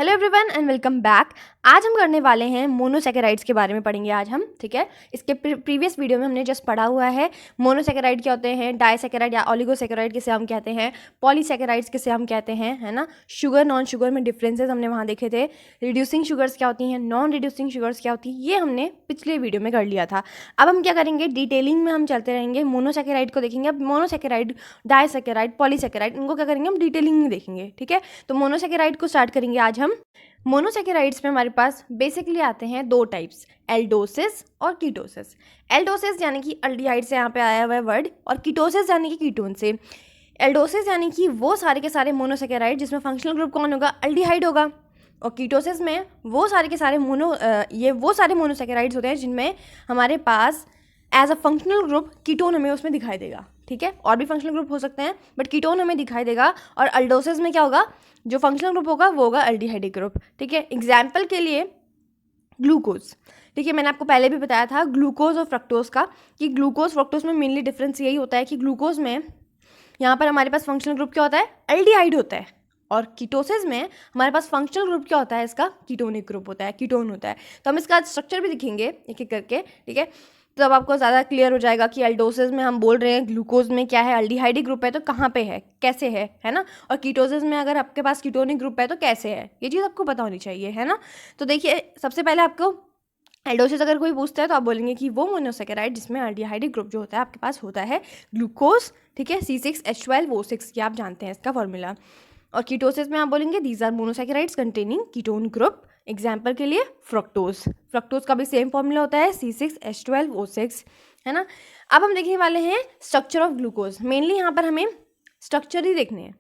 Hello everyone and welcome back. आज हम करने वाले हैं मोनोसैकेराइड्स के बारे में पढ़ेंगे आज हम, ठीक है। इसके प्रीवियस वीडियो में हमने जस्ट पढ़ा हुआ है मोनोसैकेराइड क्या होते हैं, डाइसैकेराइड या ओलिगोसैकेराइड किसे हम कहते हैं, पॉलीसैकेराइड्स किसे हम कहते हैं, है ना। शुगर नॉन शुगर में डिफरेंसेस हमने वहाँ देखे थे। रिड्यूसिंग शुगर्स क्या होती हैं, नॉन रिड्यूसिंग शुगर्स क्या होती है, ये हमने पिछले वीडियो में कर लिया था। अब हम क्या करेंगे, डिटेलिंग में हम चलते रहेंगे, मोनोसैकेराइड को देखेंगे। अब मोनोसैकेराइड, डाइसैकेराइड, पॉलीसैकेराइड, इनको क्या करेंगे हम डिटेलिंग में देखेंगे, ठीक है। तो मोनोसैकेराइड को स्टार्ट करेंगे आज हम। मोनोसैकेराइड्स में हमारे पास बेसिकली आते हैं दो टाइप्स, एल्डोसिस और कीटोसिस। एल्डोसिस यानी कि अल्डिहाइड से यहाँ पे आया हुआ है वर्ड, और कीटोसिस यानी कि कीटोन से। एल्डोसिस यानी कि वो सारे के सारे मोनोसैकेराइड जिसमें फंक्शनल ग्रुप कौन होगा, अल्डिहाइड होगा। और कीटोसिस में वो सारे के सारे वो सारे मोनोसैकेराइड्स होते हैं जिनमें हमारे पास as a functional group ketone हमें उसमें दिखाई देगा, ठीक है। और भी फंक्शनल ग्रुप हो सकते हैं बट कीटोन हमें दिखाई देगा। और अल्डोसिस में क्या होगा, जो फंक्शनल ग्रुप होगा वो होगा अल्डिहाइडिक ग्रुप, ठीक है। एग्जाम्पल के लिए ग्लूकोज, ठीक है। मैंने आपको पहले भी बताया था ग्लूकोज और फ्रक्टोज का, कि ग्लूकोज फ्रक्टोज में मेनली डिफरेंस यही होता है कि ग्लूकोज में यहाँ पर हमारे पास फंक्शनल ग्रुप क्या होता है, अल्डिहाइड होता है। और कीटोसिस में हमारे पास फंक्शनल ग्रुप क्या होता है, इसका कीटोनिक ग्रुप होता है, कीटोन होता है। तो हम इसका स्ट्रक्चर भी दिखेंगे एक एक करके, ठीक है। तो अब आपको ज़्यादा क्लियर हो जाएगा कि एल्डोसिस में हम बोल रहे हैं ग्लूकोज में क्या है, अल्डिहाइडिक ग्रुप है तो कहाँ पे है, कैसे है ना। और कीटोसिस में अगर आपके पास कीटोनिक ग्रुप है तो कैसे है, ये चीज़ आपको पता होनी चाहिए, है ना। तो देखिए, सबसे पहले आपको एल्डोसिस अगर कोई पूछता है तो आप बोलेंगे कि वो मोनोसैकेराइड जिसमें अल्डिहाइडिक ग्रुप जो होता है आपके पास होता है ग्लूकोज, ठीक है, C6H12O6, ये आप जानते हैं इसका फॉर्मूला। और कीटोसिस में आप बोलेंगे these are monosaccharides containing ketone group. Example के लिए फ्रक्टोज, फ्रक्टोज का भी सेम फॉर्मूला होता है C6H12O6, है ना। अब हम देखने वाले हैं स्ट्रक्चर ऑफ ग्लूकोज। मेनली यहाँ पर हमें स्ट्रक्चर ही देखने हैं,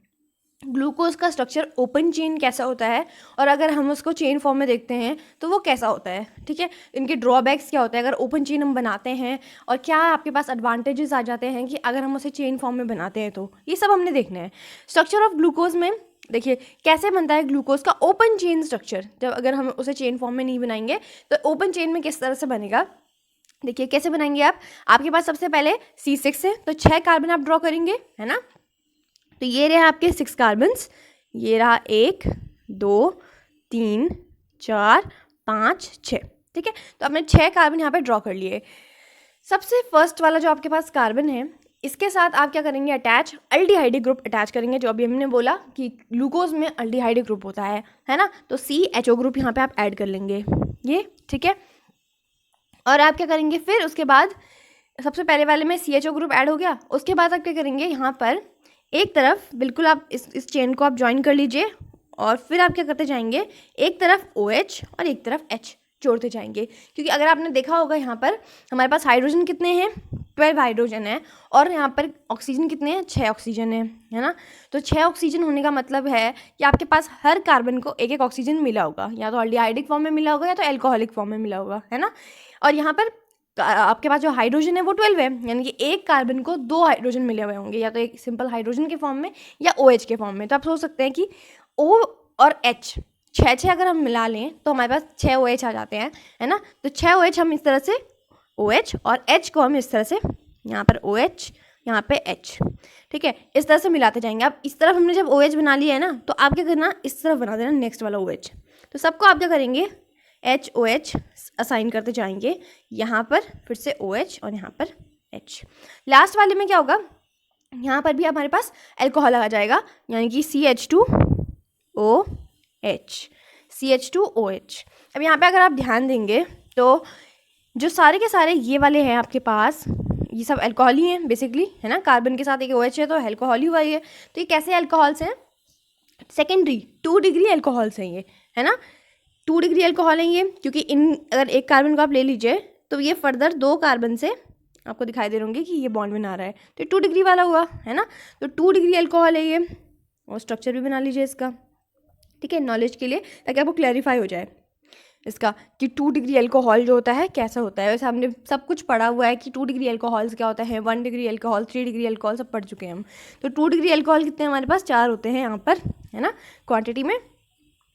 ग्लूकोज का स्ट्रक्चर ओपन चेन कैसा होता है, और अगर हम उसको चेन फॉर्म में देखते हैं तो वो कैसा होता है, ठीक है। इनके ड्रॉबैक्स क्या होते हैं अगर ओपन चेन हम बनाते हैं, और क्या आपके पास एडवांटेजेस आ जाते हैं कि अगर हम उसे चेन फॉर्म में बनाते हैं, तो ये सब हमने देखना है। स्ट्रक्चर ऑफ ग्लूकोज में देखिए कैसे बनता है ग्लूकोज का ओपन चेन स्ट्रक्चर। जब अगर हम उसे चेन फॉर्म में नहीं बनाएंगे तो ओपन चेन में किस तरह से बनेगा, देखिए कैसे बनाएंगे आप। आपके पास सबसे पहले C6 है तो 6 कार्बन आप ड्रॉ करेंगे, है ना। तो ये रहे आपके 6 कार्बन्स, ये रहा 1 2 3 4 5 6, ठीक है। तो आपने 6 कार्बन यहाँ पे ड्रॉ कर लिए। सबसे फर्स्ट वाला जो आपके पास कार्बन है, इसके साथ आप क्या करेंगे, अटैच अल्डिहाइडिक ग्रुप अटैच करेंगे। जो अभी हमने बोला कि ग्लूकोज में अल्डिहाइडिक ग्रुप होता है ना। तो CHO ग्रुप यहाँ पे आप ऐड कर लेंगे, ये ठीक है। और आप क्या करेंगे फिर उसके बाद, सबसे पहले वाले में CHO ग्रुप ऐड हो गया। उसके बाद आप क्या करेंगे, यहाँ पर एक तरफ बिल्कुल आप इस चेन को आप ज्वाइन कर लीजिए, और फिर आप क्या करते जाएंगे, एक तरफ OH और एक तरफ H जोड़ते जाएंगे। क्योंकि अगर आपने देखा होगा यहाँ पर हमारे पास हाइड्रोजन कितने हैं, 12 हाइड्रोजन है, और यहाँ पर ऑक्सीजन कितने हैं, 6 ऑक्सीजन है ना। तो 6 ऑक्सीजन होने का मतलब है कि आपके पास हर कार्बन को एक एक ऑक्सीजन मिला होगा, या तो अल्डिहाइडिक फॉर्म में मिला होगा या तो एल्कोहलिक फॉर्म में मिला होगा, है ना। और यहाँ पर आपके पास जो हाइड्रोजन है वो 12 है, यानी कि एक कार्बन को 2 हाइड्रोजन मिले हुए होंगे, या तो एक सिंपल हाइड्रोजन के फॉर्म में या OH के फॉर्म में। तो आप सोच सकते हैं कि O और H 6 अगर हम मिला लें तो हमारे पास 6 OH आ जाते हैं, है ना। तो 6 OH हम इस तरह से, OH और H को हम इस तरह से, यहाँ पर OH यहाँ पे H, ठीक है, इस तरह से मिलाते जाएंगे। अब इस तरफ हमने जब OH बना लिया है ना, तो आप क्या करना, इस तरफ बना देना नेक्स्ट वाला OH। तो सबको आप क्या करेंगे, HOH असाइन करते जाएंगे, यहाँ पर फिर से OH और यहाँ पर H। लास्ट वाले में क्या होगा, यहाँ पर भी हमारे पास एल्कोहल आ जाएगा, यानी कि CH2OH। अब यहाँ पे अगर आप ध्यान देंगे तो जो सारे के सारे ये वाले हैं आपके पास, ये सब एल्कोहल ही हैं बेसिकली, है ना। कार्बन के साथ एक OH है तो एल्कोहल ही हुआ है। तो ये कैसे एल्कोहल्स हैं, सेकेंडरी 2 डिग्री एल्कोहल्स हैं ये, है ना। 2 डिग्री एल्कोहल है ये, क्योंकि इन अगर एक कार्बन को आप ले लीजिए तो ये फर्दर 2 कार्बन से आपको दिखाई दे रहे होंगे कि ये बॉन्ड बना रहा है, तो 2 डिग्री वाला हुआ, है ना। तो 2 डिग्री एल्कोहल है ये, और स्ट्रक्चर भी बना लीजिए इसका, ठीक है, नॉलेज के लिए, ताकि आपको क्लैरिफाई हो जाए इसका कि 2 डिग्री एल्कोहल जो होता है कैसा होता है। वैसे हमने सब कुछ पढ़ा हुआ है कि 2 डिग्री एल्कोहल्स क्या होता है, 1 डिग्री एल्कोहल, 3 डिग्री एल्कोहल सब पढ़ चुके हैं हम। तो 2 डिग्री एल्कोहल कितने हमारे पास, 4 होते हैं यहाँ पर, है ना, क्वांटिटी में।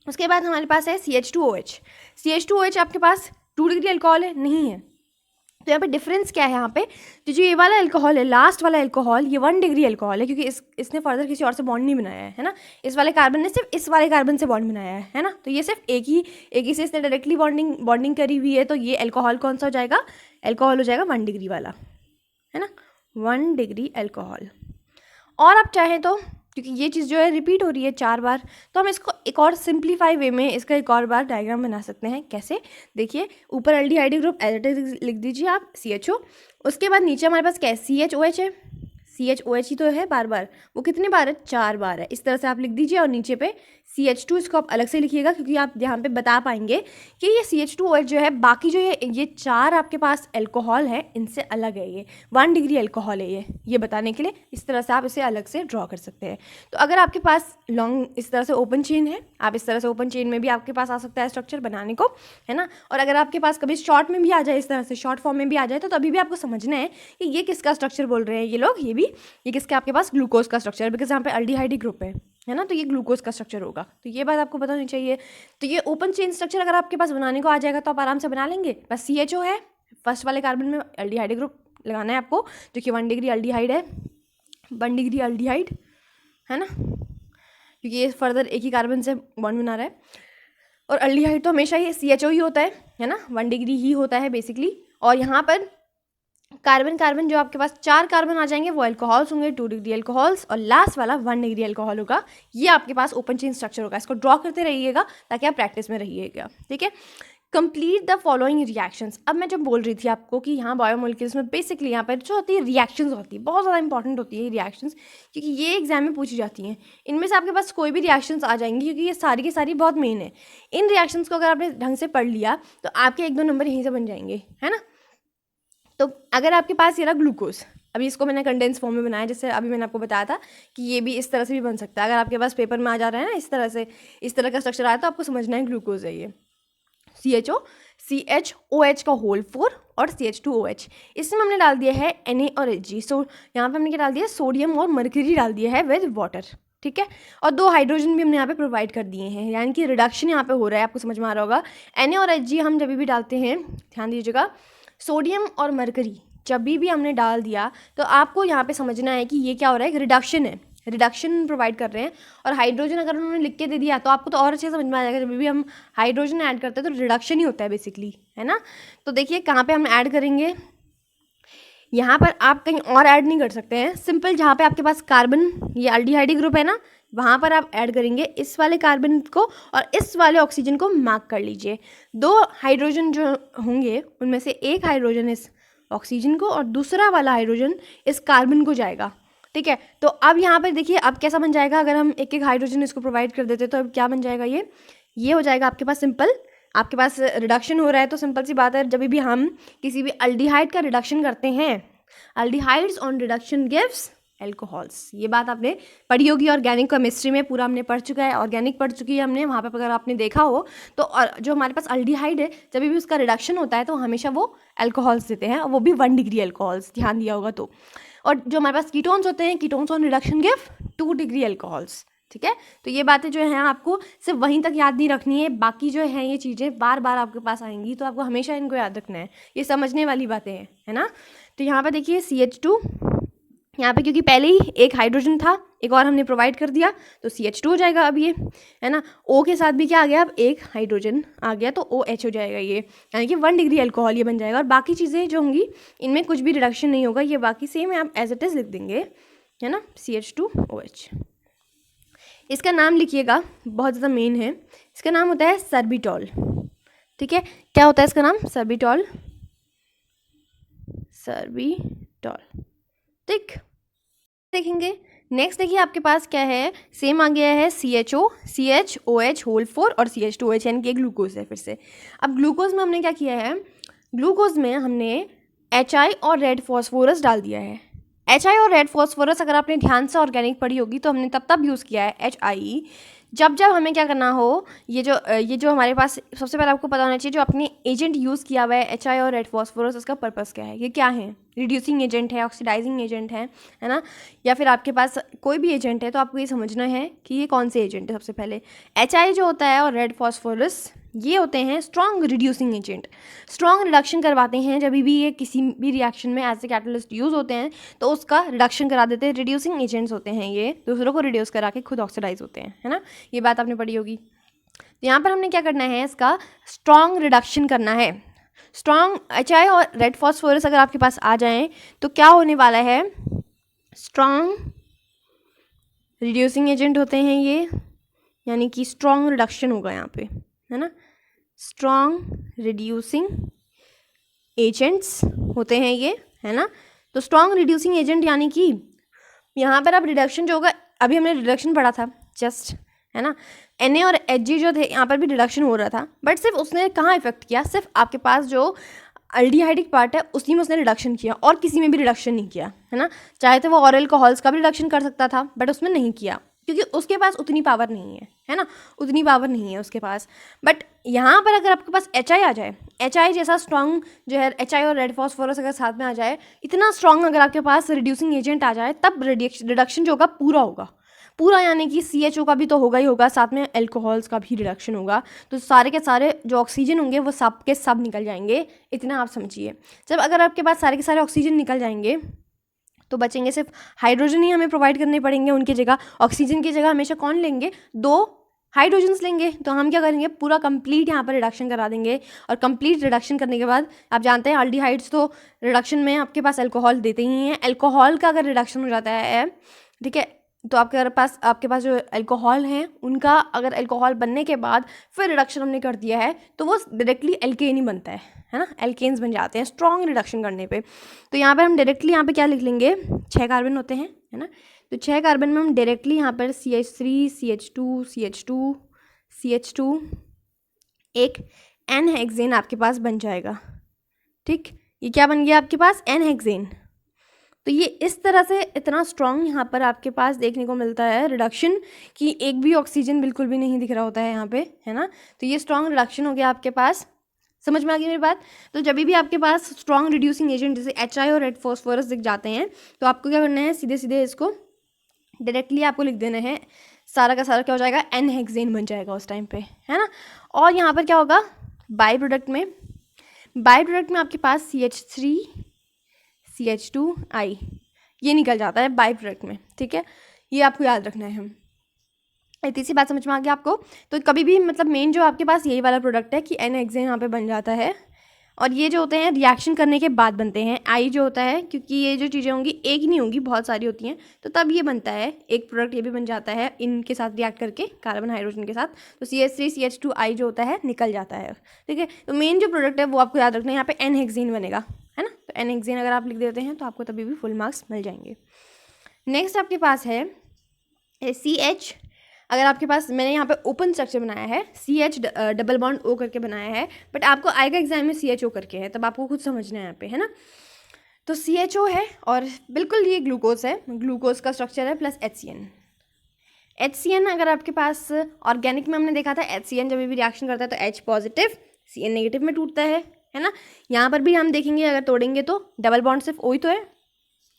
उसके बाद हमारे पास है CH2OH। CH2OH आपके पास 2 डिग्री एल्कोहल है, नहीं है, तो यहाँ पे डिफरेंस क्या है, यहाँ पे जो ये वाला अल्कोहल है, लास्ट वाला अल्कोहल, ये 1 डिग्री अल्कोहल है, क्योंकि इसने फर्दर किसी और से बॉन्ड नहीं बनाया है ना। इस वाले कार्बन ने सिर्फ इस वाले कार्बन से बॉन्ड बनाया है ना। तो ये सिर्फ एक ही से इसने डायरेक्टली बॉन्डिंग करी हुई है। तो ये अल्कोहल कौन सा हो जाएगा, अल्कोहल हो जाएगा 1 डिग्री वाला, है ना, 1 डिग्री अल्कोहल। और आप चाहें तो, क्योंकि ये चीज़ जो है रिपीट हो रही है 4 बार, तो हम इसको एक और सिंप्लीफाई वे में इसका एक और बार डायग्राम बना सकते हैं। कैसे, देखिए ऊपर aldehyde group as it is लिख दीजिए आप CHO, उसके बाद नीचे हमारे पास क्या है, CHOH है, CHOH ही तो है बार बार, वो कितने बार है, 4 बार है। इस तरह से आप लिख दीजिए और नीचे पे CH2 इसको आप अलग से लिखिएगा, क्योंकि आप यहाँ पे बता पाएंगे कि ये CH2OH जो है, बाकी जो ये 4 आपके पास अल्कोहल है इनसे अलग है, ये 1 डिग्री अल्कोहल है ये बताने के लिए इस तरह से आप इसे अलग से ड्रॉ कर सकते हैं। तो अगर आपके पास लॉन्ग इस तरह से ओपन चेन है, आप इस तरह से ओपन चेन में भी आपके पास आ सकता है स्ट्रक्चर बनाने को, है ना। और अगर आपके पास कभी शॉर्ट में भी आ जाए, इस तरह से शॉर्ट फॉर्म में भी आ जाए, तो अभी भी आपको समझना है कि ये किसका स्ट्रक्चर बोल रहे हैं ये लोग, ये किसका आपके पास ग्लूकोज का स्ट्रक्चर, बिकॉज यहाँ पे एल्डिहाइड ग्रुप है ना, तो ये ग्लूकोज का स्ट्रक्चर होगा। तो ये बात आपको पता होनी चाहिए। तो ये ओपन चेन स्ट्रक्चर अगर आपके पास बनाने को आ जाएगा तो आप आराम से बना लेंगे। बस CHO है, फर्स्ट वाले कार्बन में एल्डिहाइड ग्रुप लगाना है आपको, जो कि 1 डिग्री एल्डिहाइड है, 1 डिग्री एल्डिहाइड, है ना, क्योंकि ये फर्दर एक ही कार्बन से बॉन्ड बना रहा है। और एल्डिहाइड तो हमेशा ही CHO ही होता है ना, 1 डिग्री ही होता है बेसिकली। और यहाँ पर कार्बन जो आपके पास 4 कार्बन आ जाएंगे वो अल्कोहल्स होंगे, 2 डिग्री अल्कोहल्स, और लास्ट वाला 1 डिग्री अल्कोहल होगा। ये आपके पास ओपन चेन स्ट्रक्चर होगा। इसको ड्रॉ करते रहिएगा ताकि आप प्रैक्टिस में रहिएगा, ठीक है। Complete the following reactions. अब मैं जब बोल रही थी आपको कि यहाँ बायोमोलिक्यूल्स में बेसिकली यहाँ पर जो होती है रिएक्शंस होती है, बहुत ज़्यादा इंपॉर्टेंट होती है रिएक्शंस, क्योंकि ये एग्जाम में पूछी जाती हैं। इनमें से आपके पास कोई भी रिएक्शंस आ जाएंगी, क्योंकि ये सारी की सारी बहुत मेन है। इन रिएक्शंस को अगर आपने ढंग से पढ़ लिया तो आपके 1-2 नंबर यहीं से बन जाएंगे, है ना। तो अगर आपके पास ये रहा ग्लूकोज, अभी इसको मैंने कंडेंस फॉर्म में बनाया, जैसे अभी मैंने आपको बताया था कि ये भी इस तरह से भी बन सकता है। अगर आपके पास पेपर में आ जा रहा है ना इस तरह से, इस तरह का स्ट्रक्चर आया, तो आपको समझना है ग्लूकोज है ये। CHO, CHOH का होल 4 और CH2OH, इसमें हमने डाल दिया है Na और Hg। सो यहाँ पे हमने क्या डाल दिया है, सोडियम और मरकरी डाल दिया है विद वाटर, ठीक है। और 2 हाइड्रोजन भी हमने यहाँ पे प्रोवाइड कर दिए हैं, यानी कि रिडक्शन यहाँ पे हो रहा है। आपको समझ में आ रहा होगा, Na और Hg हम जब भी डालते हैं, ध्यान दीजिएगा, सोडियम और मरकरी जब भी हमने डाल दिया तो आपको यहाँ पे समझना है कि ये क्या हो रहा है, रिडक्शन है, रिडक्शन प्रोवाइड कर रहे हैं। और हाइड्रोजन अगर उन्होंने लिख के दे दिया तो आपको तो और अच्छे समझ में आ जाएगा, जब भी हम हाइड्रोजन ऐड करते हैं तो रिडक्शन ही होता है बेसिकली, है ना। तो देखिए कहाँ पे हम ऐड करेंगे, यहाँ पर आप कहीं और ऐड नहीं कर सकते हैं, सिंपल जहाँ पे आपके पास कार्बन, ये एल्डिहाइड ग्रुप है ना, वहाँ पर आप ऐड करेंगे इस वाले कार्बन को और इस वाले ऑक्सीजन को मार्क कर लीजिए। 2 हाइड्रोजन जो होंगे उनमें से एक हाइड्रोजन इस ऑक्सीजन को और दूसरा वाला हाइड्रोजन इस कार्बन को जाएगा, ठीक है। तो अब यहाँ पर देखिए अब कैसा बन जाएगा, अगर हम एक हाइड्रोजन इसको प्रोवाइड कर देते तो अब क्या बन जाएगा, ये हो जाएगा आपके पास सिंपल, आपके पास रिडक्शन हो रहा है। तो सिंपल सी बात है, जब भी हम किसी भी एल्डिहाइड का रिडक्शन करते हैं, aldehydes on reduction gives alcohols, ये बात आपने पढ़ी होगी ऑर्गेनिक केमिस्ट्री में, पूरा हमने पढ़ चुका है, ऑर्गेनिक पढ़ चुकी है हमने। वहाँ पर अगर आपने देखा हो तो, और जो हमारे पास एल्डिहाइड है जब भी उसका रिडक्शन होता है तो हमेशा वो अल्कोहल्स देते हैं, और वो भी 1 डिग्री अल्कोहल्स, ध्यान दिया होगा तो। और जो हमारे पास कीटोन्स होते हैं, ketones on reduction give 2 degree alcohols, ठीक है। तो ये बातें जो हैं आपको सिर्फ वहीं तक याद नहीं रखनी है, बाकी जो है ये चीज़ें बार बार आपके पास आएंगी, तो आपको हमेशा इनको याद रखना है, ये समझने वाली बातें हैं, है ना। तो यहाँ पर देखिए CH2, यहाँ पे क्योंकि पहले ही एक हाइड्रोजन था, एक और हमने प्रोवाइड कर दिया तो CH2 हो जाएगा अब ये, है ना। O के साथ भी क्या आ गया, अब एक हाइड्रोजन आ गया तो OH हो जाएगा ये, यानी कि 1 डिग्री अल्कोहल ये बन जाएगा। और बाकी चीज़ें जो होंगी इनमें कुछ भी रिडक्शन नहीं होगा, ये बाकी सेम है, आप एज इट इज़ लिख देंगे, है ना, CH2OH। इसका नाम लिखिएगा, बहुत ज़्यादा मेन है, इसका नाम होता है सर्बिटॉल, ठीक है। क्या होता है इसका नाम, सर्बिटॉल, ठीक। देखेंगे नेक्स्ट, देखिए आपके पास क्या है, सेम आ गया है CHO, CHOH होल 4 और CH2OH, यानी कि ग्लूकोज है फिर से। अब ग्लूकोज में हमने क्या किया है, ग्लूकोज में हमने HI और रेड फॉस्फोरस डाल दिया है। HI और रेड फॉस्फोरस अगर आपने ध्यान से ऑर्गेनिक पढ़ी होगी तो हमने तब यूज़ किया है HI, जब हमें क्या करना हो, ये जो हमारे पास सबसे पहले आपको पता होना चाहिए, जो अपने एजेंट यूज़ किया हुआ है HI और रेड फॉस्फोरस, उसका पर्पस क्या है, ये क्या है, रिड्यूसिंग एजेंट है, ऑक्सीडाइजिंग एजेंट है ना, या फिर आपके पास कोई भी एजेंट है, तो आपको ये समझना है कि ये कौन से एजेंट है। सबसे पहले HI जो होता है और रेड फॉस्फोरस, ये होते हैं strong reducing agent. Strong reduction करवाते हैं जब भी ये किसी भी रिएक्शन में एज ए कैटलिस्ट यूज़ होते हैं, तो उसका रिडक्शन करा देते हैं। रिड्यूसिंग एजेंट्स होते हैं ये, दूसरों को रिड्यूस करा के खुद ऑक्सीडाइज होते हैं, है ना, ये बात आपने पढ़ी होगी। तो यहाँ पर हमने क्या करना है, इसका स्ट्रॉन्ग रिडक्शन करना है। स्ट्रॉन्ग HI और रेड फॉस्फोरस अगर आपके पास आ जाएं तो क्या होने वाला है, स्ट्रॉन्ग रिड्यूसिंग एजेंट होते हैं ये, यानी कि स्ट्रॉन्ग रिडक्शन होगा यहाँ पे, है ना, स्ट्रॉन्ग रिड्यूसिंग एजेंट्स होते हैं ये, है ना। तो स्ट्रॉन्ग रिड्यूसिंग एजेंट यानी कि यहाँ पर अब रिडक्शन जो होगा, अभी हमने रिडक्शन पढ़ा था जस्ट, है ना, Na और Hg जो थे यहाँ पर भी रिडक्शन हो रहा था, बट सिर्फ उसने कहाँ इफेक्ट किया, सिर्फ आपके पास जो अल्डिहाइडिक पार्ट है उसी में उसने रिडक्शन किया, और किसी में भी रिडक्शन नहीं किया, है ना। चाहे तो वो और अल्कोहल्स का भी रिडक्शन कर सकता था, बट उसमें नहीं किया, क्योंकि उसके पास उतनी पावर नहीं है ना, उतनी पावर नहीं है उसके पास। बट यहाँ पर अगर आपके पास HI आ जाए, HI जैसा स्ट्रॉन्ग जो है, HI और रेड फॉस्फोरस अगर साथ में आ जाए, इतना स्ट्रॉन्ग अगर आपके पास रिड्यूसिंग एजेंट आ जाए, तब रिडक्शन जो होगा पूरा होगा, पूरा, यानी कि CHO का भी तो होगा ही होगा, साथ में अल्कोहल्स का भी रिडक्शन होगा, तो सारे के सारे जो ऑक्सीजन होंगे वो सब के सब निकल जाएंगे। इतना आप समझिए, जब अगर आपके पास सारे के सारे ऑक्सीजन निकल जाएंगे तो बचेंगे सिर्फ हाइड्रोजन ही हमें प्रोवाइड करने पड़ेंगे उनकी जगह। ऑक्सीजन की जगह हमेशा कौन लेंगे, 2 हाइड्रोजन्स लेंगे। तो हम क्या करेंगे, पूरा कंप्लीट यहाँ पर रिडक्शन करा देंगे, और कंप्लीट रिडक्शन करने के बाद आप जानते हैं एल्डिहाइड्स तो रिडक्शन में आपके पास अल्कोहल देते ही हैं। अल्कोहल का अगर रिडक्शन हो जाता है, ठीक है, तो आपके पास जो अल्कोहल हैं उनका अगर अल्कोहल बनने के बाद फिर रिडक्शन हमने कर दिया है, तो वो डायरेक्टली एल्केन ही बनता है ना, एल्केन्स बन जाते हैं स्ट्रॉन्ग रिडक्शन करने पे। तो यहाँ पर हम डायरेक्टली यहाँ पे क्या लिख लेंगे, 6 कार्बन होते हैं, है ना, तो 6 कार्बन में हम डायरेक्टली यहाँ पर CH3 CH2 CH2 CH2 एक N हेक्सेन आपके पास बन जाएगा। ठीक, ये क्या बन गया आपके पास, N हेक्सेन। तो ये इस तरह से इतना स्ट्रॉन्ग यहाँ पर आपके पास देखने को मिलता है रिडक्शन, कि एक भी ऑक्सीजन बिल्कुल भी नहीं दिख रहा होता है यहाँ पे, है ना। तो ये स्ट्रॉन्ग रिडक्शन हो गया आपके पास, समझ में आ गई मेरी बात। तो जब भी आपके पास स्ट्रॉन्ग रिड्यूसिंग एजेंट जैसे HI और रेड फॉस्फोरस दिख जाते हैं, तो आपको क्या करना है, सीधे सीधे इसको डायरेक्टली आपको लिख देना है, सारा का सारा क्या हो जाएगा, N हेक्सेन बन जाएगा उस टाइम पे, है ना। और यहाँ पर क्या होगा, बाई प्रोडक्ट में आपके पास CH3 CH2I ये निकल जाता है बाई प्रोडक्ट में, ठीक है, ये आपको याद रखना है। हम इतनी सी बात समझ में आ गया आपको। तो कभी भी मतलब मेन जो आपके पास यही वाला प्रोडक्ट है कि N हेक्सेन यहाँ पे बन जाता है, और ये जो होते हैं रिएक्शन करने के बाद बनते हैं। I जो होता है, क्योंकि ये जो चीज़ें होंगी एक ही नहीं होंगी, बहुत सारी होती हैं, तो तब ये बनता है एक प्रोडक्ट, ये भी बन जाता है इनके साथ रिएक्ट करके कार्बन हाइड्रोजन के साथ, तो CH3 CH2I जो होता है निकल जाता है, ठीक है। तो मेन जो प्रोडक्ट है वो आपको याद रखना है, यहाँ पे N हेक्सेन बनेगा, है ना। तो N हेक्सेन अगर आप लिख देते हैं तो आपको तभी भी फुल मार्क्स मिल जाएंगे। नेक्स्ट आपके पास है CH। अगर आपके पास, मैंने यहाँ पे ओपन स्ट्रक्चर बनाया है, CH डबल बॉन्ड O करके बनाया है, बट आपको आएगा एग्जाम में CHO करके है, तब आपको खुद समझना है यहाँ पे, है ना। तो CHO है, और बिल्कुल ये ग्लूकोज है, ग्लूकोज का स्ट्रक्चर है, प्लस HCN अगर आपके पास ऑर्गेनिक में हमने देखा था, HCN जब भी रिएक्शन करता है तो H पॉजिटिव CN नेगेटिव में टूटता है ना। यहाँ पर भी हम देखेंगे, अगर तोड़ेंगे तो डबल बॉन्ड सिर्फ O ही तो है,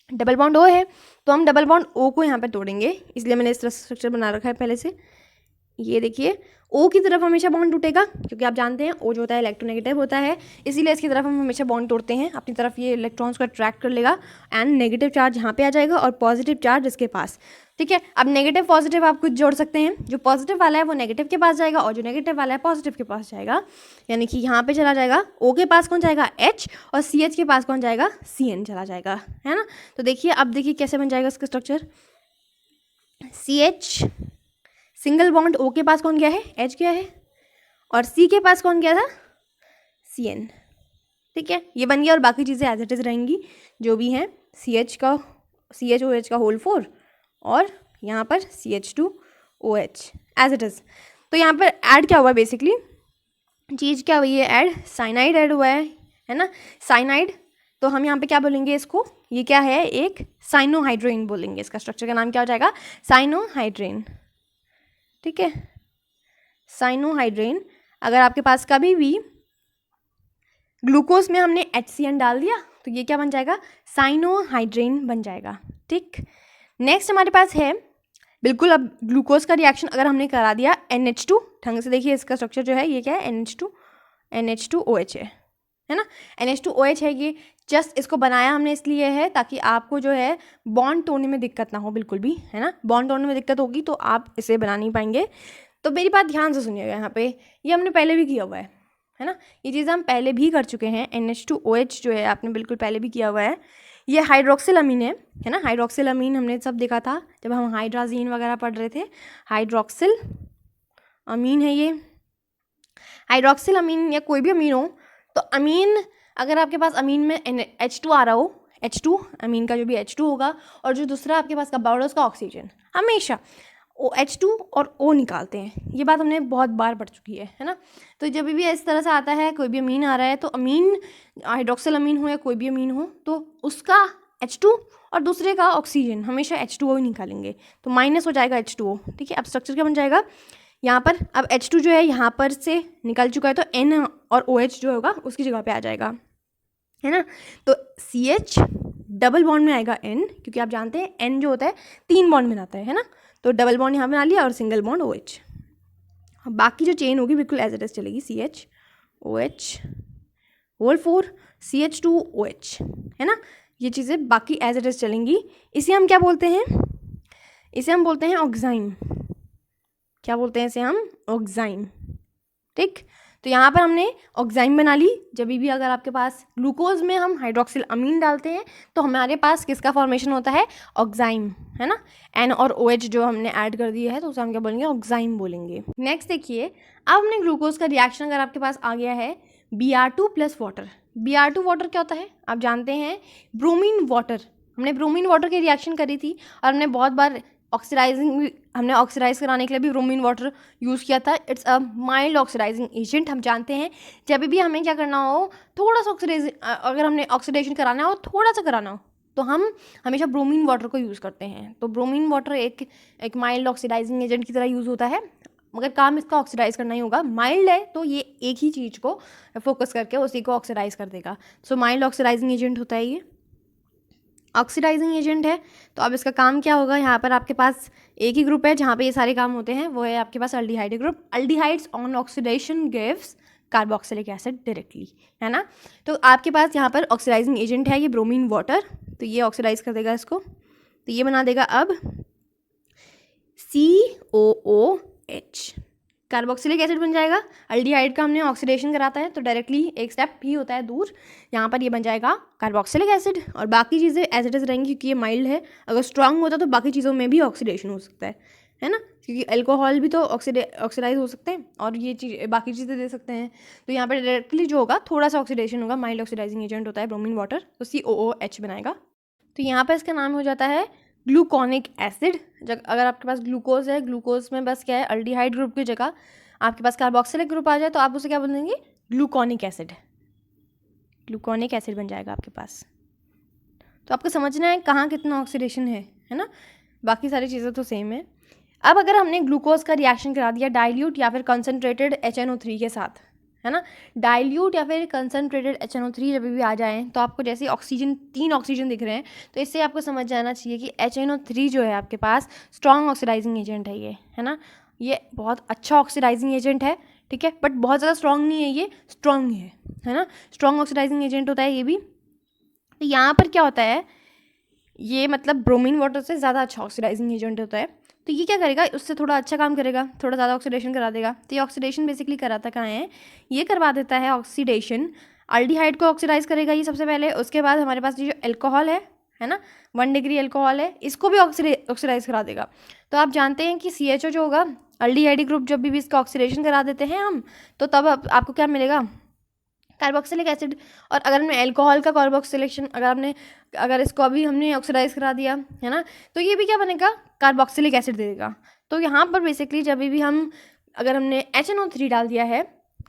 डबल बॉन्ड O है, तो हम डबल बॉन्ड O को यहाँ पे तोड़ेंगे, इसलिए मैंने इस तरह स्ट्रक्चर बना रखा है पहले से। ये देखिए, O की तरफ हमेशा बॉन्ड टूटेगा, क्योंकि आप जानते हैं O जो होता है इलेक्ट्रोनेगेटिव होता है, इसीलिए इसकी तरफ हम हमेशा बॉन्ड तोड़ते हैं, अपनी तरफ ये इलेक्ट्रॉन्स को अट्रैक्ट कर लेगा, एंड नेगेटिव चार्ज यहाँ पे आ जाएगा और पॉजिटिव चार्ज इसके पास, ठीक है। अब नेगेटिव पॉजिटिव आप कुछ जोड़ सकते हैं, जो पॉजिटिव वाला है वो नेगेटिव के पास जाएगा, और जो नेगेटिव वाला है पॉजिटिव के पास जाएगा, यानी कि यहाँ पे चला जाएगा O के पास कौन जाएगा, H, और CH के पास कौन जाएगा, CN चला जाएगा, है ना। तो देखिए, अब देखिए कैसे बन जाएगा इसका structure, CH single bond O के पास कौन गया है, H गया है, और C के पास कौन गया था, CN, ठीक है, ये बन गया। और बाकी चीज़ें एज इट इज़ रहेंगी जो भी हैं, CHOH का होल 4, और यहाँ पर CH2OH एज इट इज़। तो यहाँ पर ऐड क्या हुआ है, बेसिकली चीज़ क्या हुई है, ऐड साइनाइड ऐड हुआ है ना, साइनाइड। तो हम यहाँ पे क्या बोलेंगे इसको, ये क्या है, एक साइनोहाइड्रेन बोलेंगे, इसका स्ट्रक्चर का नाम क्या हो जाएगा, साइनोहाइड्रेन, ठीक है, साइनोहाइड्रेन। अगर आपके पास कभी भी ग्लूकोज में हमने HCN डाल दिया तो ये क्या बन जाएगा, साइनोहाइड्रेन बन जाएगा। ठीक, नेक्स्ट हमारे पास है बिल्कुल, अब ग्लूकोज का रिएक्शन अगर हमने करा दिया NH2, ढंग से देखिए इसका स्ट्रक्चर जो है ये क्या है, NH2OH है ना, NH2OH है ये। जस्ट इसको बनाया हमने इसलिए है ताकि आपको जो है बॉन्ड तोड़ने में दिक्कत ना हो, बिल्कुल भी, है ना। बॉन्ड तोड़ने में दिक्कत होगी तो आप इसे बना नहीं पाएंगे। तो मेरी बात ध्यान से सुनिएगा, यहाँ पे ये हमने पहले भी किया हुआ है ना, ये चीज़ हम पहले भी कर चुके हैं। NH2OH जो है आपने बिल्कुल पहले भी किया हुआ है। ये हाइड्रोक्सिल अमीन है ना, हाइड्रोक्सिल अमीन हमने सब देखा था जब हम हाइड्राजीन वगैरह पढ़ रहे थे। हाइड्रोक्सिल अमीन है ये, हाइड्रोक्सिल अमीन या कोई भी अमीन हो, तो अमीन अगर आपके पास अमीन में H2 आ रहा हो, H2 अमीन का जो भी H2 होगा, और जो दूसरा आपके पास कार्बन है उसका ऑक्सीजन, हमेशा H2 और O निकालते हैं। ये बात हमने बहुत बार पढ़ चुकी है ना। तो जब भी इस तरह से आता है, कोई भी अमीन आ रहा है, तो अमीन हाइड्रोक्सिल अमीन हो या कोई भी अमीन हो, तो उसका H2 और दूसरे का ऑक्सीजन, हमेशा H2O ही निकालेंगे, तो माइनस हो जाएगा H2O। ठीक है, अब स्ट्रक्चर क्या बन जाएगा यहाँ पर, अब H2 जो है यहाँ पर से निकल चुका है, तो N और OH जो होगा उसकी जगह पे आ जाएगा, है ना। तो CH डबल बॉन्ड में आएगा N, क्योंकि आप जानते हैं N जो होता है 3 बॉन्ड बनाता है ना, तो डबल बॉन्ड यहाँ बना लिया और सिंगल बॉन्ड OH। बाकी जो चेन होगी बिल्कुल एज इट इज चलेगी, CH OH होल 4 CH2OH, है ना। ये चीज़ें बाकी एज इट इज चलेंगी। इसे हम क्या बोलते हैं, इसे हम बोलते हैं ऑक्साइन। क्या बोलते हैं इसे हम, ऑक्साइन। ठीक, तो यहाँ पर हमने ऑक्साइन बना ली। जब भी अगर आपके पास ग्लूकोज में हम हाइड्रोक्सिल अमीन डालते हैं तो हमारे पास किसका फॉर्मेशन होता है, ऑक्साइन, है ना। N और OH जो हमने ऐड कर दिया है तो उसे हम क्या बोलेंगे, ऑक्साइन बोलेंगे। नेक्स्ट देखिए, अब हमने ग्लूकोज का रिएक्शन अगर आपके पास आ गया है Br2 plus water. Br2 water क्या होता है, आप जानते हैं ब्रोमीन वाटर। हमने ब्रोमीन वाटर की रिएक्शन करी थी और हमने बहुत बार हमने ऑक्सीडाइज कराने के लिए भी ब्रोमीन वाटर यूज़ किया था। It's a mild oxidising agent. हम जानते हैं जब भी हमें क्या करना हो, थोड़ा सा अगर हमने ऑक्सीडेशन कराना हो, थोड़ा सा कराना हो, तो हम हमेशा ब्रोमीन वाटर को यूज़ करते हैं। तो ब्रोमीन वाटर एक माइल्ड ऑक्सीडाइजिंग एजेंट की तरह यूज़ होता है, मगर काम इसका ऑक्सीडाइज करना ही होगा। माइल्ड है तो ये एक ही चीज़ को फोकस करके उसी को ऑक्सीडाइज कर देगा। सो माइल्ड ऑक्सीडाइजिंग एजेंट होता है ये, ऑक्सीडाइजिंग एजेंट है। तो अब इसका काम क्या होगा, यहाँ पर आपके पास एक ही ग्रुप है जहाँ पे ये सारे काम होते हैं, वो है आपके पास aldehyde group. Aldehydes on oxidation gives carboxylic acid directly, है ना। तो आपके पास यहाँ पर ऑक्सीडाइजिंग एजेंट है ये ब्रोमीन वाटर, तो ये ऑक्सीडाइज कर देगा इसको, तो ये बना देगा अब COOH, कार्बोक्सिलिक एसिड बन जाएगा। अल्डिहाइड का हमने ऑक्सीडेशन कराता है तो डायरेक्टली एक स्टेप ही होता है दूर, यहाँ पर ये बन जाएगा कार्बोक्सिलिक एसिड, और बाकी चीज़ें एज इट इज रहेंगी क्योंकि ये माइल्ड है। अगर स्ट्रांग होता तो बाकी चीज़ों में भी ऑक्सीडेशन हो सकता है ना, क्योंकि अल्कोहल भी तो ऑक्सीडाइज हो सकते हैं और ये चीज़ बाकी चीज़ें दे सकते हैं। तो यहाँ पर डायरेक्टली जो होगा थोड़ा सा ऑक्सीडेशन होगा, माइल्ड ऑक्सीडाइजिंग एजेंट होता है ब्रोमीन वाटर, तो COOH बनाएगा। तो यहाँ पर इसका नाम हो जाता है ग्लूकोनिक एसिड। जब अगर आपके पास ग्लूकोज है, ग्लूकोज में बस क्या है, अल्डिहाइड ग्रुप की जगह आपके पास कार्बोक्सिलिक ग्रुप आ जाए तो आप उसे क्या बोलेंगे, ग्लूकोनिक एसिड। ग्लूकोनिक एसिड बन जाएगा आपके पास। तो आपको समझना है कहाँ कितना ऑक्सीडेशन है ना, बाकी सारी चीज़ें तो सेम है। अब अगर हमने ग्लूकोज का रिएक्शन करा दिया डाइल्यूट या फिर कंसनट्रेटेड HNO3 के साथ, है ना, डाइल्यूट या फिर कंसनट्रेटेड HNO3 जब भी आ जाए तो आपको जैसे ऑक्सीजन 3 ऑक्सीजन दिख रहे हैं, तो इससे आपको समझ जाना चाहिए कि HNO3 जो है आपके पास स्ट्रॉन्ग ऑक्सीडाइजिंग एजेंट है ये, है ना। ये बहुत अच्छा ऑक्सीडाइजिंग एजेंट है, ठीक है, बट बहुत ज़्यादा स्ट्रॉन्ग नहीं है, ये स्ट्रॉन्ग है ना, स्ट्रॉन्ग ऑक्सीडाइजिंग एजेंट होता है ये भी। तो यहाँ पर क्या होता है, ये मतलब ब्रोमीन वाटर से ज़्यादा अच्छा ऑक्सीडाइजिंग एजेंट होता है। तो ये क्या करेगा, उससे थोड़ा अच्छा काम करेगा, थोड़ा ज़्यादा ऑक्सीडेशन करा देगा। तो ये ऑक्सीडेशन बेसिकली कराता कहाँ है, ये करवा देता है ऑक्सीडेशन, अल्डिहाइड को ऑक्सीडाइज करेगा ये सबसे पहले। उसके बाद हमारे पास ये जो अल्कोहल है ना, 1 डिग्री अल्कोहल है, इसको भी ऑक्सीडाइज करा देगा। तो आप जानते हैं कि CHO जो होगा, अल्डिहाइड ग्रुप, जब भी इसका ऑक्सीडेशन करा देते हैं हम, तो तब आपको क्या मिलेगा, कार्बोक्सिलिक एसिड। और अगर हमने अल्कोहल का कार्बोक्सिलेशन अगर इसको अभी हमने ऑक्सीडाइज करा दिया, है ना, तो ये भी क्या बनेगा, कार्बोक्सिलिक एसिड दे देगा। तो यहाँ पर बेसिकली जब भी हम अगर हमने HNO3 डाल दिया है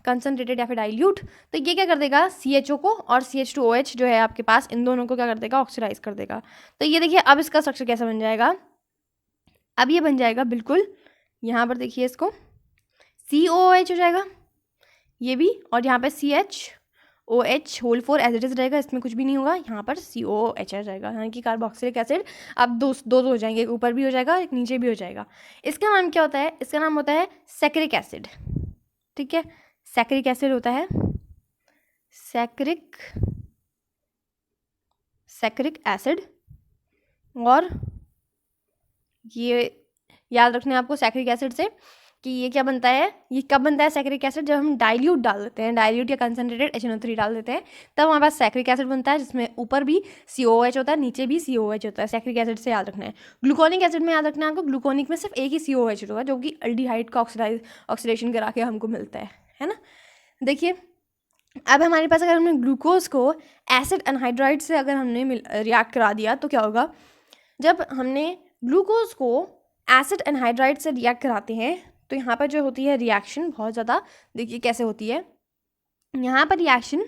कंसनट्रेटेड या फिर डाइल्यूट, तो ये क्या कर देगा, CHO को और CH2OH जो है आपके पास, इन दोनों को क्या कर देगा, ऑक्सीडाइज कर देगा। तो ये देखिए अब इसका स्ट्रक्चर कैसा बन जाएगा, अब ये बन जाएगा बिल्कुल, यहाँ पर देखिए इसको COOH हो जाएगा ये भी, और यहाँ पे CH OH whole 4 as it is रहेगा, इसमें कुछ भी नहीं होगा, यहाँ पर COOH रहेगा, यानी कि कार्बोक्सिलिक एसिड। अब दो दो हो जाएंगे, एक ऊपर भी हो जाएगा एक नीचे भी हो जाएगा। इसका नाम क्या होता है? इसका नाम होता है सैकरिक एसिड, ठीक है। सैकरिक एसिड होता है सैकरिक एसिड। और ये याद रखना है आपको सैकरिक एसिड से कि ये क्या बनता है, ये कब बनता है सैकरिक एसिड? जब हम डाइल्यूट डाल देते हैं, डाइल्यूट या कंसनट्रेटेड HNO3 डाल देते हैं, तब हमारे पास सैकरिक एसिड बनता है, जिसमें ऊपर भी COOH होता है, नीचे भी COOH होता है। सैकरिक एसिड से याद रखना है। ग्लूकोनिक एसिड में याद रखना है आपको, ग्लूकोनिक में सिर्फ एक ही COOH होगा, जो कि अल्डिहाइड का ऑक्सीडेशन करा के हमको मिलता है ना। देखिए अब हमारे पास अगर हमने ग्लूकोज को एसिड एनहाइड्राइड से अगर हमने रिएक्ट करा दिया तो क्या होगा? जब हमने ग्लूकोज को एसिड एनहाइड्राइड से रिएक्ट कराते हैं तो यहाँ पर जो होती है रिएक्शन बहुत ज़्यादा, देखिए कैसे होती है। यहाँ पर रिएक्शन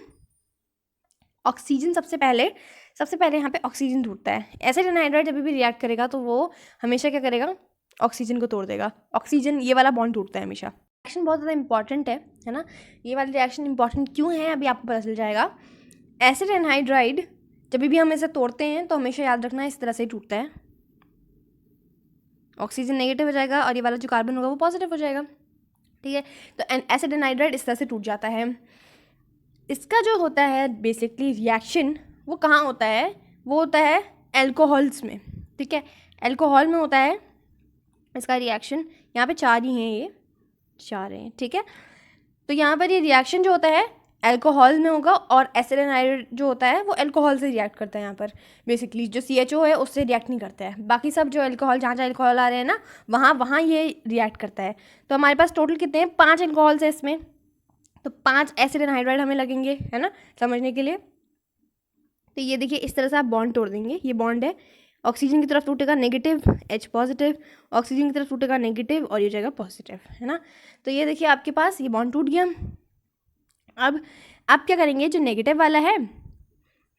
ऑक्सीजन सबसे पहले यहाँ पे ऑक्सीजन टूटता है। एसिड एनहाइड्राइड जब भी रिएक्ट करेगा तो वो हमेशा क्या करेगा? ऑक्सीजन को तोड़ देगा। ऑक्सीजन ये वाला बॉन्ड टूटता है हमेशा। रिएक्शन बहुत ज़्यादा इंपॉर्टेंट है ना। ये वाली रिएक्शन इंपॉर्टेंट क्यों है अभी आपको पता चल जाएगा। एसिड एनहाइड्राइड जब भी हम इसे तोड़ते हैं तो हमेशा याद रखना इस तरह से ही टूटता है। ऑक्सीजन नेगेटिव हो जाएगा और ये वाला जो कार्बन होगा वो पॉजिटिव हो जाएगा, ठीक है। तो एसिड एनहाइड्राइड इस तरह से टूट जाता है। इसका जो होता है बेसिकली रिएक्शन वो कहाँ होता है? वो होता है एल्कोहल्स में, ठीक है। एल्कोहल में होता है इसका रिएक्शन। यहाँ पे 4 ही हैं, ये 4 हैं, ठीक है। तो यहाँ पर ये रिएक्शन जो होता है एल्कोहल में होगा और एसिड एनहाइड्राइड जो होता है वो एल्कोहल से रिएक्ट करता है। यहाँ पर बेसिकली जो CHO है उससे रिएक्ट नहीं करता है, बाकी सब जो एल्कोहल जहाँ एल्कोहल आ रहे हैं ना वहाँ ये रिएक्ट करता है। तो हमारे पास टोटल कितने हैं? 5 एल्कोहल्स है इसमें, तो 5 एसिड एनहाइड्राइड हमें लगेंगे, है ना, समझने के लिए। तो ये देखिए इस तरह से आप बॉन्ड तोड़ देंगे। ये बॉन्ड है, ऑक्सीजन की तरफ टूटेगा नेगेटिव, H पॉजिटिव, ऑक्सीजन की तरफ टूटेगा नेगेटिव और ये जाएगा पॉजिटिव, है ना। तो ये देखिए आपके पास ये बॉन्ड टूट गया। अब आप क्या करेंगे? जो नेगेटिव वाला है,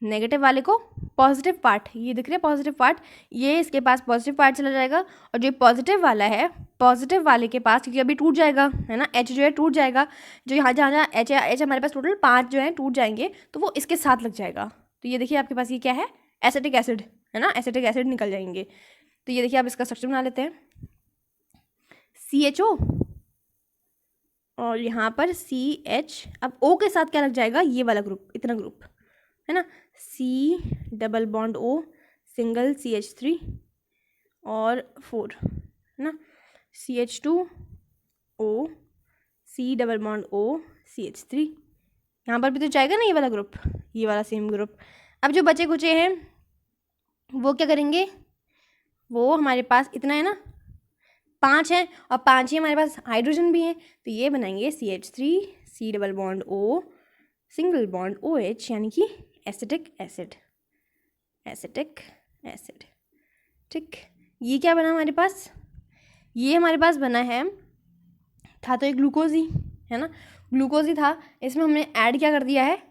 नेगेटिव वाले को पॉजिटिव पार्ट, ये दिख रहा है पॉजिटिव पार्ट, ये इसके पास पॉजिटिव पार्ट चला जाएगा। और जो पॉजिटिव वाला है, पॉजिटिव वाले के पास, क्योंकि अभी टूट जाएगा, है ना, H जो है टूट जाएगा। जो यहाँ जहाँ H हमारे पास टोटल 5 जो है टूट जाएंगे तो वो इसके साथ लग जाएगा। तो ये देखिए आपके पास ये क्या है? एसिटिक एसिड, है ना, एसिटिक एसिड निकल जाएंगे। तो ये देखिए आप इसका स्ट्रक्चर बना लेते हैं। CHO और यहाँ पर CH। अब O के साथ क्या लग जाएगा? ये वाला ग्रुप, इतना ग्रुप, है ना, C double bond O single CH3 और 4, है ना, CH2O C double bond O CH3। यहाँ पर भी तो जाएगा ना ये वाला ग्रुप, ये वाला सेम ग्रुप। अब जो बचे कुचे हैं वो क्या करेंगे? वो हमारे पास इतना है ना, 5 हैं और 5 ही हमारे पास हाइड्रोजन भी हैं, तो ये बनाएंगे CH3 C double bond O single bond OH, यानी कि एसिटिक एसिड, एसिटिक एसिड, ठीक। ये क्या बना हमारे पास? ये हमारे पास बना है, था तो एक ग्लूकोज ही, है ना, ग्लूकोज ही था। इसमें हमने ऐड क्या कर दिया है?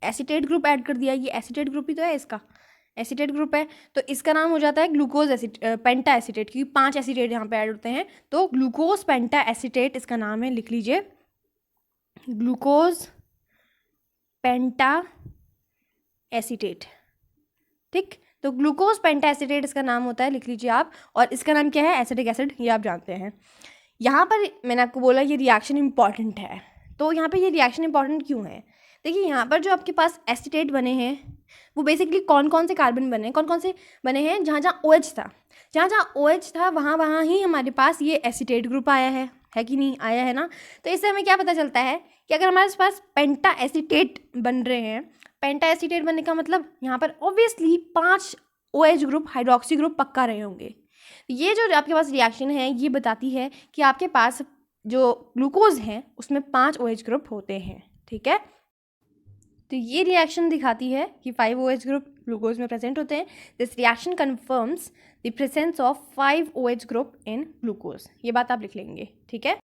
एसीटेट ग्रुप ऐड कर दिया। ये एसीटेट ग्रुप ही तो है, इसका एसीटेट ग्रुप है, तो इसका नाम हो जाता है ग्लूकोज पेंटा एसीटेट, क्योंकि 5 एसीटेट यहाँ पे ऐड होते हैं, तो ग्लूकोज पेंटा एसीटेट इसका नाम है। लिख लीजिए ग्लूकोज पेंटा एसीटेट, ठीक। तो ग्लूकोज पेंटा एसीटेट इसका नाम होता है, लिख लीजिए आप। और इसका नाम क्या है? एसिटिक एसिड, ये आप जानते हैं। यहाँ पर मैंने आपको बोला ये रिएक्शन इंपॉर्टेंट है, तो यहाँ पे ये रिएक्शन इंपॉर्टेंट क्यों है? देखिए यहाँ पर जो आपके पास एसीटेट बने हैं वो बेसिकली कौन कौन से कार्बन बने हैं, कौन कौन से बने हैं? जहाँ जहाँ OH था, जहाँ जहाँ OH था वहाँ ही हमारे पास ये एसीटेट ग्रुप आया है कि नहीं आया, है ना। तो इससे हमें क्या पता चलता है कि अगर हमारे पास पेंटा एसीटेट बन रहे हैं, पेंटा एसीटेट बनने का मतलब यहाँ पर obviously 5 OH group, hydroxy group पक्का रहे होंगे। ये जो आपके पास रिएक्शन है ये बताती है कि आपके पास जो ग्लूकोज है उसमें 5 OH ग्रुप होते हैं, ठीक है। तो ये रिएक्शन दिखाती है कि 5 OH ग्रुप ग्लूकोज में प्रेजेंट होते हैं। This reaction confirms the presence of 5 OH group in glucose. ये बात आप लिख लेंगे, ठीक है।